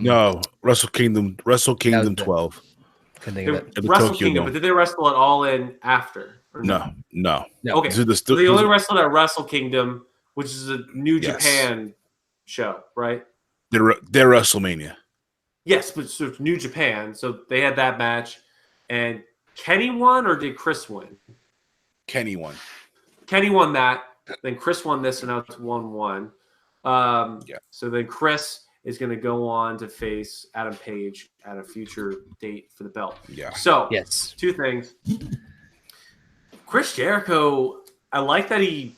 No, Wrestle Kingdom That was it. 12. Couldn't think They of it. At the Wrestle Tokyo Kingdom, Dome. but did they wrestle at All In after? Or No. No. Okay. This is the So they this only is- wrestled at Wrestle Kingdom, which is a New Yes. Japan show, right? They're WrestleMania. Yes, but so it's New Japan. So they had that match, and Kenny won, or did Chris win? Kenny won. Kenny won that. Then Chris won this, and now it's 1-1. Yeah. So then Chris is going to go on to face Adam Page at a future date for the belt. Yeah. So Yes. two things. Chris Jericho, I like that he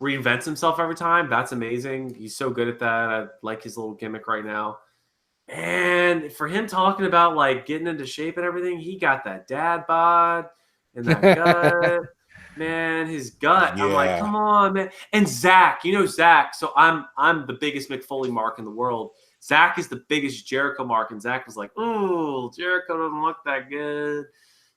reinvents himself every time. That's amazing. He's so good at that. I like his little gimmick right now. And for him talking about like getting into shape and everything, he got that dad bod and that gut. Man, his gut. I'm like, Yeah. come on, man. And Zach, Zach. So I'm the biggest McFoley mark in the world. Zach is the biggest Jericho mark, and Zach was like, "Oh, Jericho doesn't look that good.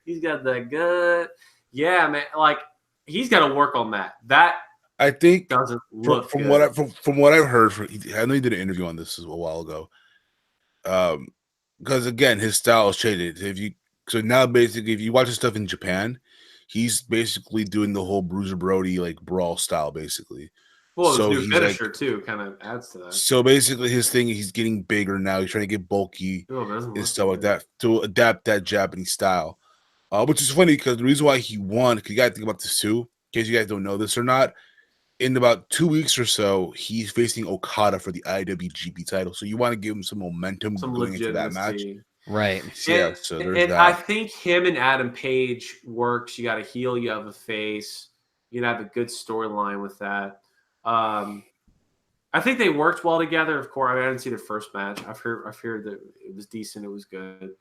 He's got that gut." Yeah, man. Like he's got to work on that. That I think doesn't look from good. from what I've heard, I know he did an interview on this a while ago. Because again, his style has changed. So now basically, if you watch his stuff in Japan, he's basically doing the whole Bruiser Brody like brawl style, basically. Well, his So new he's finisher too kind of adds to that. So basically, his thing, he's getting bigger now. He's trying to get bulky Oh, it doesn't and look stuff like good. that to adapt that Japanese style. Which is funny because the reason why he won, because you got to think about this too, in case you guys don't know this or not. In about 2 weeks or so, he's facing Okada for the IWGP title. So you want to give him some momentum Some going into that match. legitimacy. Right. Yeah, so there's And that. I think him and Adam Page works. You got a heel, you have a face. You have a good storyline with that. I think they worked well together. Of course, I didn't see their first match. I've heard that it was decent. It was good.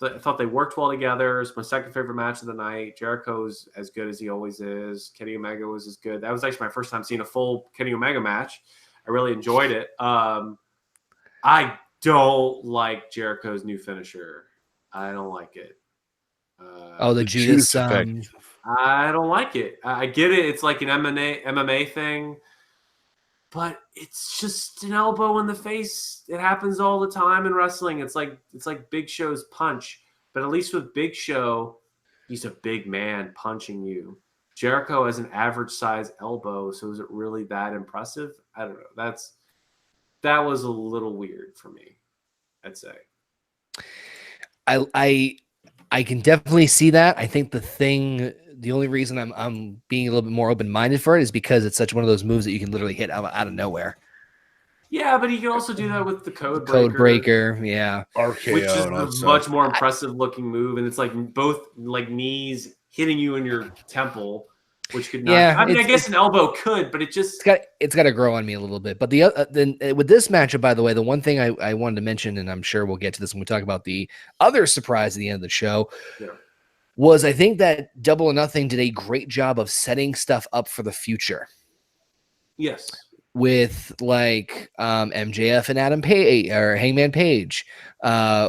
I thought they worked well together. It's my second favorite match of the night. Jericho's as good as he always is. Kenny Omega was as good. That was actually my first time seeing a full Kenny Omega match. I really enjoyed it. I don't like Jericho's new finisher. I don't like it. The Judas effect. I don't like it. I get it. It's like an MMA thing, but it's just an elbow in the face. It happens all the time in wrestling. It's like Big Show's punch, but at least with Big Show, he's a big man punching you. Jericho has an average size elbow, so is it really that impressive? I don't know. That was a little weird for me, I'd say. I can definitely see that. I think the only reason I'm being a little bit more open-minded for it is because it's such one of those moves that you can literally hit out of nowhere. Yeah, but he can also do that with the code breaker. Yeah. RKO, which is and all that a stuff. much more impressive looking move, and it's like both like knees hitting you in your temple, which could not. Yeah, I mean, I guess an elbow could, but it just it's got to grow on me a little bit. But then with this matchup, by the way, the one thing I wanted to mention, and I'm sure we'll get to this when we talk about the other surprise at the end of the show, was I think that Double or Nothing did a great job of setting stuff up for the future. Yes. With like MJF and Adam Page or Hangman Page,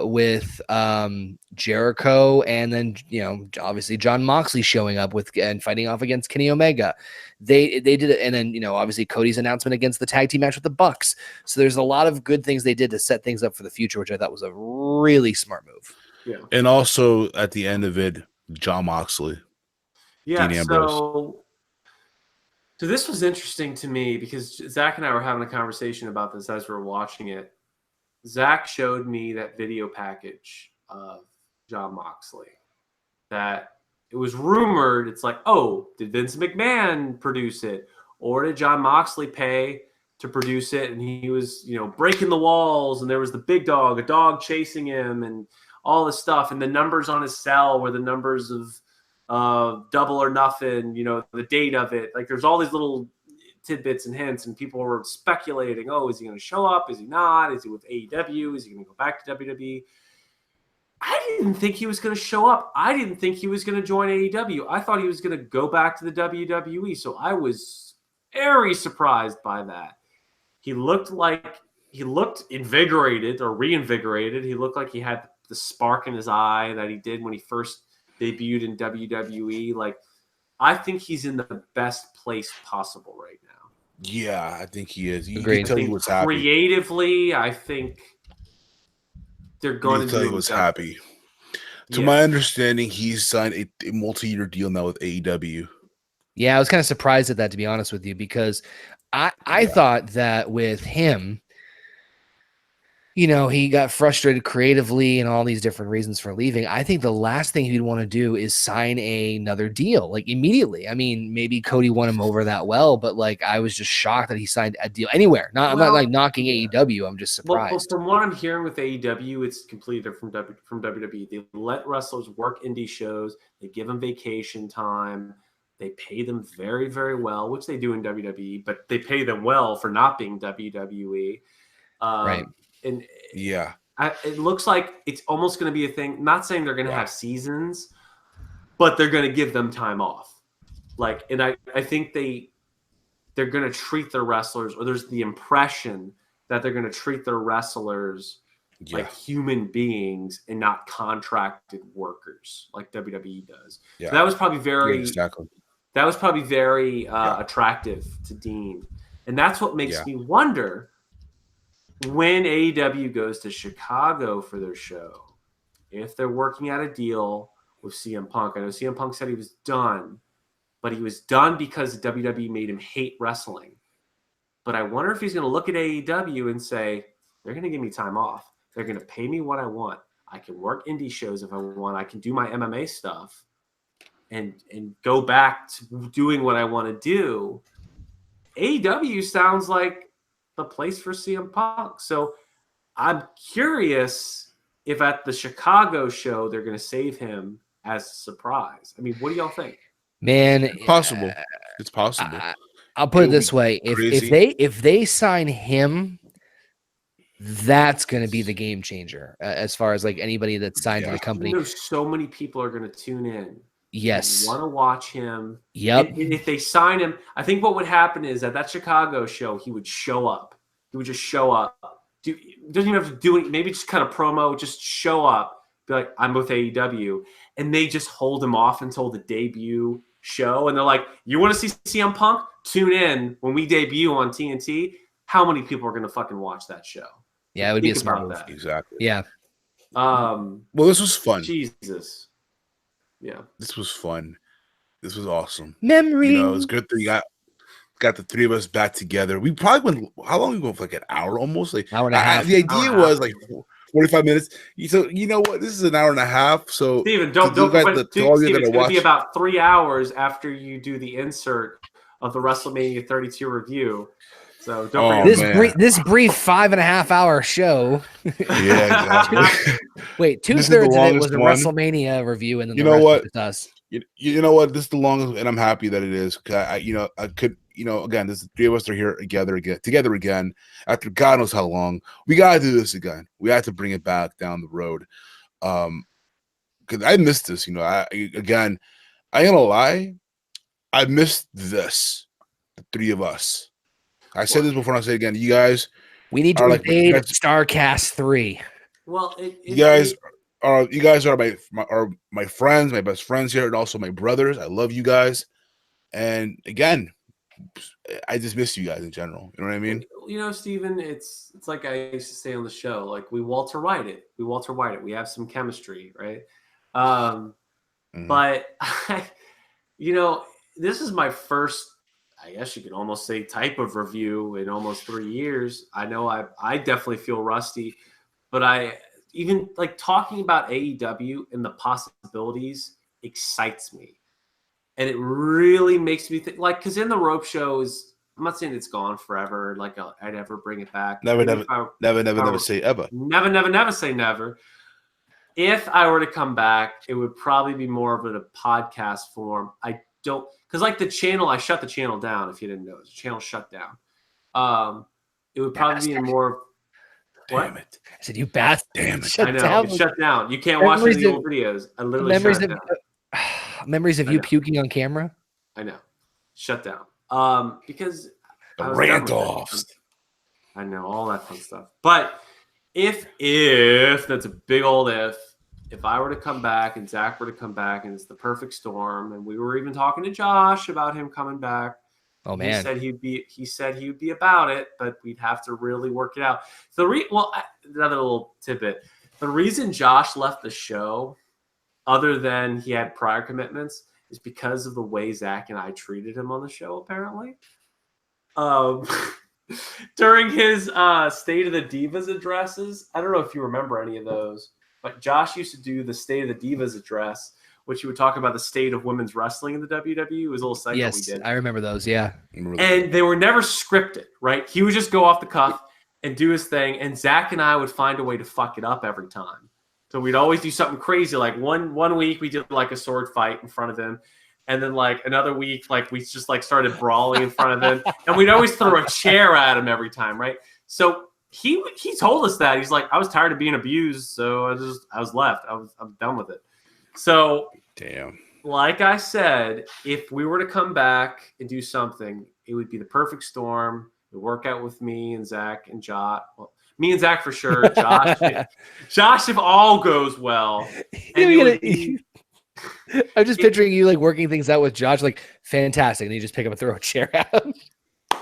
with Jericho, and then obviously John Moxley showing up and fighting off against Kenny Omega. They did it, and then obviously Cody's announcement against the tag team match with the Bucks. So there's a lot of good things they did to set things up for the future, which I thought was a really smart move. Yeah, and also at the end of it, John Moxley. Yeah. Dean Ambrose. So this was interesting to me because Zach and I were having a conversation about this as we were watching it. Zach showed me that video package of John Moxley that it was rumored. It's like, oh, did Vince McMahon produce it? Or did John Moxley pay to produce it? And he was, breaking the walls, and there was the big dog, a dog chasing him, and all this stuff. And the numbers on his cell were the numbers of Double or Nothing, the date of it. Like there's all these little tidbits and hints, and people were speculating, oh, is he going to show up? Is he not? Is he with AEW? Is he going to go back to WWE? I didn't think he was going to show up. I didn't think he was going to join AEW. I thought he was going to go back to the WWE. So I was very surprised by that. He looked invigorated or reinvigorated. He looked like he had the spark in his eye that he did when he first debuted in WWE. Like, I think he's in the best place possible right now. Yeah, I think he is. You Agreed. can tell he was happy. Creatively, I think they're going You to can tell do he was something. happy. To Yeah. my understanding, he's signed a multi-year deal now with AEW. Yeah, I was kind of surprised at that, to be honest with you, because I thought that with him, you know, he got frustrated creatively and all these different reasons for leaving. I think the last thing he'd want to do is sign another deal like immediately. I mean, maybe Cody won him over that well, but like I was just shocked that he signed a deal anywhere. I'm not like knocking AEW. I'm just Well, surprised. from what I'm hearing with AEW, it's completely different from WWE. They let wrestlers work indie shows. They give them vacation time. They pay them very, very well, which they do in WWE, but they pay them well for not being WWE. Right. And Yeah. it looks like it's almost going to be a thing. Not saying they're going to have seasons, but they're going to give them time off. Like, and I think they're going to treat their wrestlers, or there's the impression that they're going to treat their wrestlers like human beings and not contracted workers like WWE does. Yeah. So that was probably very exactly. That was probably very attractive to Dean. And that's what makes me wonder when AEW goes to Chicago for their show, if they're working out a deal with CM Punk. I know CM Punk said he was done, but he was done because WWE made him hate wrestling. But I wonder if he's going to look at AEW and say, they're going to give me time off. They're going to pay me what I want. I can work indie shows if I want. I can do my MMA stuff and go back to doing what I want to do. AEW sounds like the place for CM Punk. So I'm curious if at the Chicago show they're going to save him as a surprise. I mean, what do y'all think? Man, Possible. It's possible. I'll put it this way: if they sign him, that's going to be the game changer as far as like anybody that's signed to the company. You know, so many people are going to tune in. Yes, want to watch him. Yep. And if they sign him, I think what would happen is at that Chicago show, he would show up. He would just show up. Doesn't even have to do it. Maybe just kind of promo. Just show up. Be like, I'm with AEW, and they just hold him off until the debut show. And they're like, you want to see CM Punk? Tune in when we debut on TNT. How many people are going to fucking watch that show? Yeah, it would be a smart move. Exactly. Yeah. Well, this was fun. Jesus. Yeah. This was fun. This was awesome. Memory. You know, it's good that you got the three of us back together. We probably went, how long we went for? Like an hour almost? Like hour and a half. The idea was like 45 minutes. So you know what? This is an hour and a half. So Steven, it's going to be about 3 hours after you do the insert of the WrestleMania 32 review. So don't forget this brief 5.5 hour show. Yeah, exactly. Wait, 2/3 of it was a WrestleMania review, and then you know what? Us. You know what? This is the longest, and I'm happy that it is. I could, again, this the three of us are here together again after God knows how long. We gotta do this again. We have to bring it back down the road. Because I missed this. I ain't gonna lie, I missed this. The three of us. I said this before, and I'll say it again. You guys, we need to invade Starcast 3. Well, you guys are my friends, my best friends here, and also my brothers. I love you guys, and again, I just miss you guys in general. You know what I mean? Steven, it's like I used to say on the show, like we Walter White it. We have some chemistry, right? But this is my first, I guess you could almost say, type of review in almost 3 years. I know I definitely feel rusty, but I even like talking about AEW and the possibilities excites me. And it really makes me think, like, because in the rope shows, I'm not saying it's gone forever, like I'd ever bring it back. Never say ever. Never say never. If I were to come back, it would probably be more of a podcast form. Because like the channel, I shut the channel down. If you didn't know, the channel shut down. It would probably be more. Damn it! I said, "You bastard!" Damn it! I know it's shut down. You can't watch any old videos. I literally shut down. Memories of you puking on camera. I know, shut down. Because the rant-offs. I know all that fun stuff. But if that's a big old if I were to come back and Zach were to come back and it's the perfect storm, and we were even talking to Josh about him coming back, Oh He man. said he'd be about it, but we'd have to really work it out. Another little tidbit. The reason Josh left the show, other than he had prior commitments, is because of the way Zach and I treated him on the show, apparently. During his State of the Divas addresses, I don't know if you remember any of those, but Josh used to do the State of the Divas address, which he would talk about the state of women's wrestling in the WWE. It was a little segment we did. I remember those, yeah. And they were never scripted, right? He would just go off the cuff and do his thing, and Zach and I would find a way to fuck it up every time. So we'd always do something crazy. Like one week we did like a sword fight in front of him. And then like another week, like we just like started brawling in front of him, and we'd always throw a chair at him every time, right? So he told us that he's like, I was tired of being abused, so I was left. I'm done with it. So damn, like I said, if we were to come back and do something, it would be the perfect storm. It would work out with me and Zach and Josh. Well, me and Zach for sure. Josh, if all goes well, and it would be. I'm just picturing you like working things out with Josh, like fantastic, and you just pick up and throw a chair at him.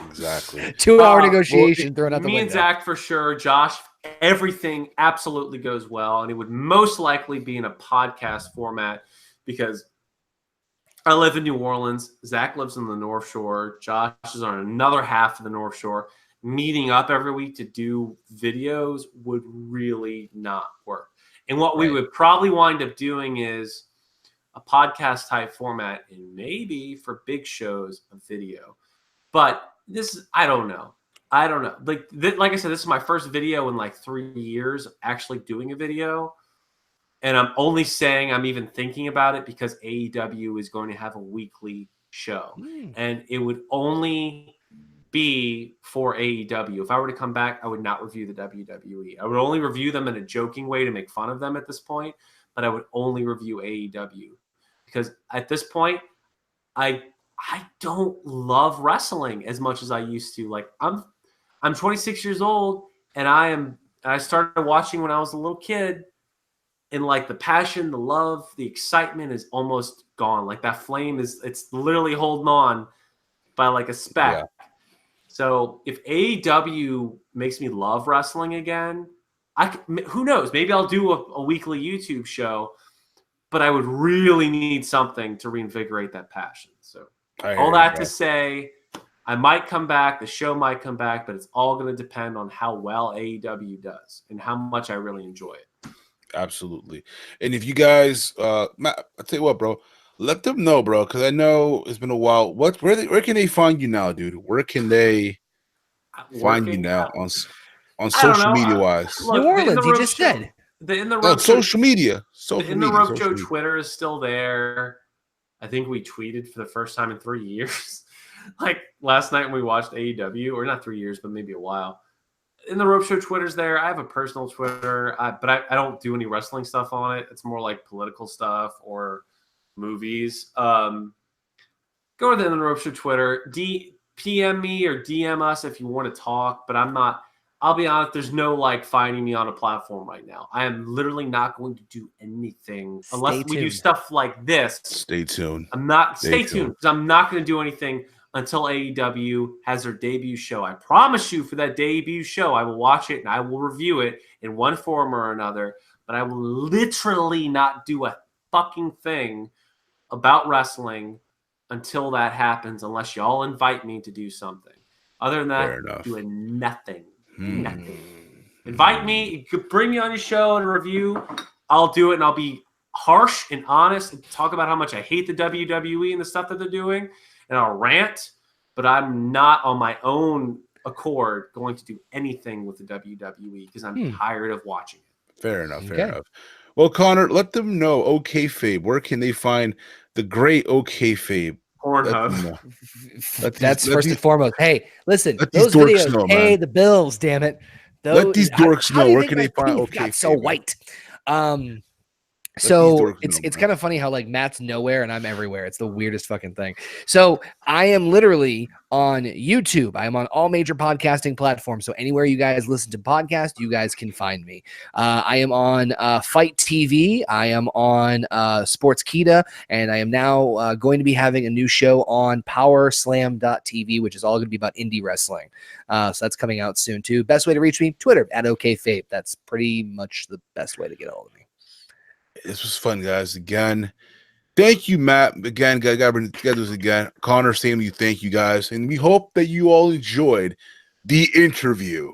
Exactly. 2-hour negotiation, throwing out the window. Me and Zach for sure. Josh, everything absolutely goes well, and it would most likely be in a podcast format because I live in New Orleans. Zach lives in the North Shore. Josh is on another half of the North Shore. Meeting up every week to do videos would really not work. And what we would probably wind up doing is a podcast type format, and maybe for big shows, a video. But this is, I don't know. Like I said, this is my first video in like 3 years of actually doing a video. And I'm only saying I'm even thinking about it because AEW is going to have a weekly show. And it would only be for AEW. If I were to come back, I would not review the WWE. I would only review them in a joking way to make fun of them at this point, but I would only review AEW. Because at this point, I don't love wrestling as much as I used to. Like I'm 26 years old, and I started watching when I was a little kid, and like the passion, the love, the excitement is almost gone. Like that flame it's literally holding on by like a speck. Yeah. So if AEW makes me love wrestling again, who knows? Maybe I'll do a weekly YouTube show. But I would really need something to reinvigorate that passion. So all that to say, I might come back. The show might come back, but it's all going to depend on how well AEW does and how much I really enjoy it. Absolutely. And if you guys, Matt, I'll tell you what, bro, let them know, bro, because I know it's been a while. Where can they find you now, dude? Where can they find you now on social media wise? New Orleans, you just said. Social media. The InTheRopesShow Twitter is still there. I think we tweeted for the first time in 3 years. Like last night when we watched AEW, or not 3 years, but maybe a while. InTheRopesShow Twitter's there. I have a personal Twitter, but I don't do any wrestling stuff on it. It's more like political stuff or movies. Go to the InTheRopesShow Twitter. PM me or DM us if you want to talk, but I'm not. I'll be honest, there's no like finding me on a platform right now. I am literally not going to do anything unless we do stuff like this. Stay tuned. Stay tuned because I'm not going to do anything until AEW has their debut show. I promise you for that debut show, I will watch it and I will review it in one form or another, but I will literally not do a fucking thing about wrestling until that happens, unless y'all invite me to do something. Other than that, I'm doing nothing. Nothing. Invite me. You could bring me on your show and review. I'll do it, and I'll be harsh and honest and talk about how much I hate the WWE and the stuff that they're doing, and I'll rant. But I'm not on my own accord going to do anything with the WWE because I'm tired of watching it. Fair enough. Fair enough. Well, Connor, let them know. OkayFabe. Where can they find the great OkayFabe? Pornhub. That's first and foremost. Hey, listen, those videos pay the bills, damn it. Let these dorks know. Where can they find OkayFabe? Got so white. So it's kind of funny how like Matt's nowhere and I'm everywhere. It's the weirdest fucking thing. So I am literally on YouTube. I am on all major podcasting platforms. So anywhere you guys listen to podcasts, you guys can find me. I am on Fight TV. I am on Sports Kita, and I am now going to be having a new show on PowerSlam.tv, which is all going to be about indie wrestling. So that's coming out soon too. Best way to reach me, Twitter at OkayFabe. That's pretty much the best way to get a hold of me. This was fun, guys. Again, thank you, Matt. Again, gotta do this again. Connor, same to you. Thank you, guys. And we hope that you all enjoyed the interview.